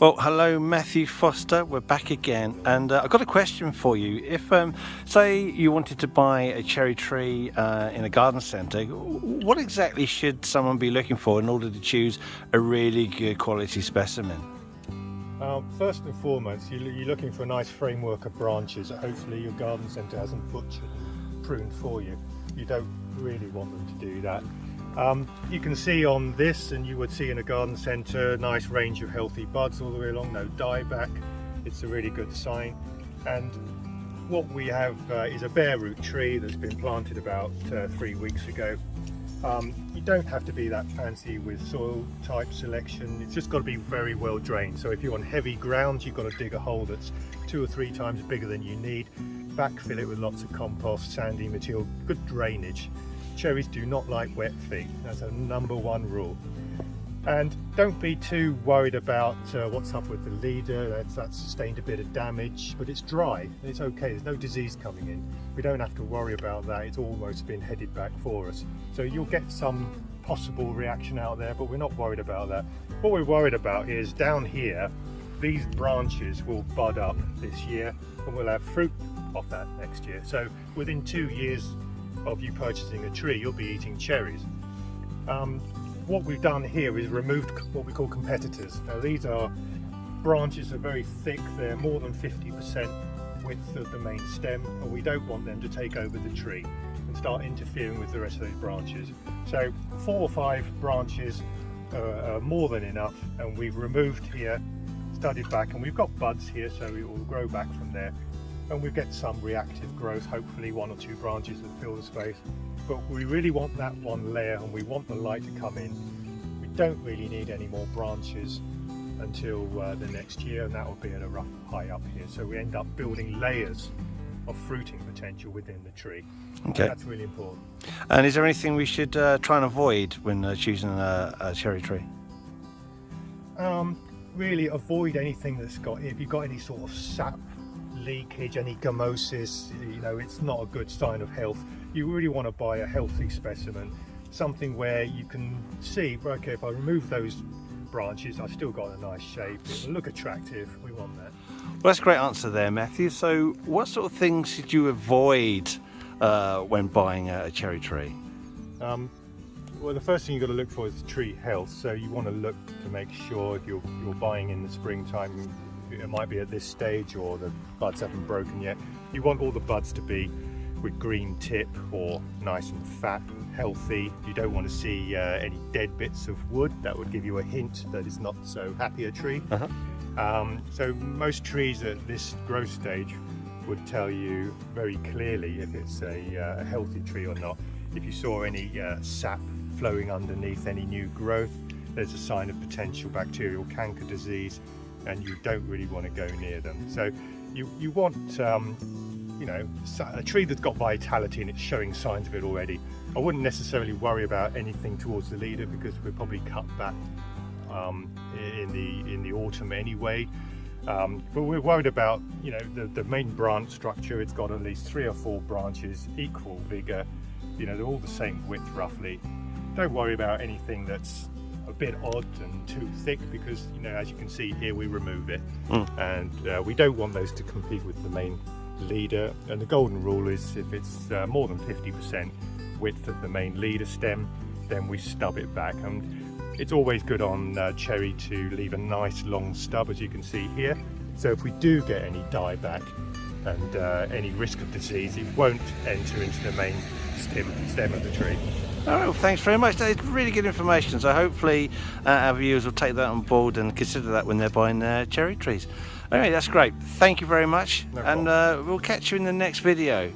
Well, hello, Matthew Foster. We're back again, and I've got a question for you. If, say, you wanted to buy a cherry tree in a garden centre, what exactly should someone be looking for in order to choose a really good quality specimen? First and foremost, you're looking for a nice framework of branches that hopefully your garden centre hasn't butchered and pruned for you. You don't really want them to do that. You can see on this, and you would see in a garden centre, a nice range of healthy buds all the way along, no dieback. It's a really good sign. And what we have is a bare root tree that's been planted about 3 weeks ago. You don't have to be that fancy with soil type selection. It's just got to be very well drained. So if you're on heavy ground, you've got to dig a hole that's 2 or 3 times bigger than you need. Backfill it with lots of compost, sandy material, good drainage. Cherries do not like wet feet. That's a #1 rule. And don't be too worried about what's up with the leader. That's sustained a bit of damage, but it's dry. It's okay. There's no disease coming in. We don't have to worry about that. It's almost been headed back for us. So you'll get some possible reaction out there, but we're not worried about that. What we're worried about is down here, these branches will bud up this year and we'll have fruit off that next year. So within 2 years of you purchasing a tree, you'll be eating cherries. What we've done here is removed what we call competitors. Now these are branches that are very thick, they're more than 50% width of the main stem, and we don't want them to take over the tree and start interfering with the rest of those branches. So 4 or 5 branches are more than enough, and we've removed here, studded back, and we've got buds here, so it will grow back from there. And we get some reactive growth, hopefully 1 or 2 branches that fill the space. But we really want that one layer, and we want the light to come in. We don't really need any more branches until the next year, and that will be at a rough high up here. So we end up building layers of fruiting potential within the tree. Okay. That's really important. And is there anything we should try and avoid when choosing a cherry tree? Really avoid anything that's got, if you've got any sort of sap leakage, any gummosis, it's not a good sign of health. You really want to buy a healthy specimen, something where you can see, okay, if I remove those branches, I've still got a nice shape, it'll look attractive. We want that. Well, that's a great answer there, Matthew. So what sort of things should you avoid when buying a cherry tree? Well, the first thing you've got to look for is tree health. So you want to look to make sure, if you're buying in the springtime, it might be at this stage or the buds haven't broken yet. You want all the buds to be with green tip or nice and fat and healthy. You don't want to see any dead bits of wood. That would give you a hint that it's not so happy a tree. So most trees at this growth stage would tell you very clearly if it's a healthy tree or not. If you saw any sap flowing underneath, any new growth, there's a sign of potential bacterial canker disease, and you don't really want to go near them. So you want a tree that's got vitality and it's showing signs of it already. I wouldn't necessarily worry about anything towards the leader, because we'll probably cut back in the autumn anyway. But we're worried about the main branch structure. It's got at least 3 or 4 branches, equal vigor, they're all the same width roughly. Don't worry about anything that's a bit odd and too thick, because as you can see here, we remove it. And we don't want those to compete with the main leader. And the golden rule is, if it's more than 50% width of the main leader stem, then we stub it back. And it's always good on cherry to leave a nice long stub, as you can see here. So if we do get any dieback and any risk of disease, it won't enter into the main stem of the tree. All right, well, thanks very much. That's really good information. So hopefully our viewers will take that on board and consider that when they're buying their cherry trees. Anyway, that's great. Thank you very much. No problem. And we'll catch you in the next video.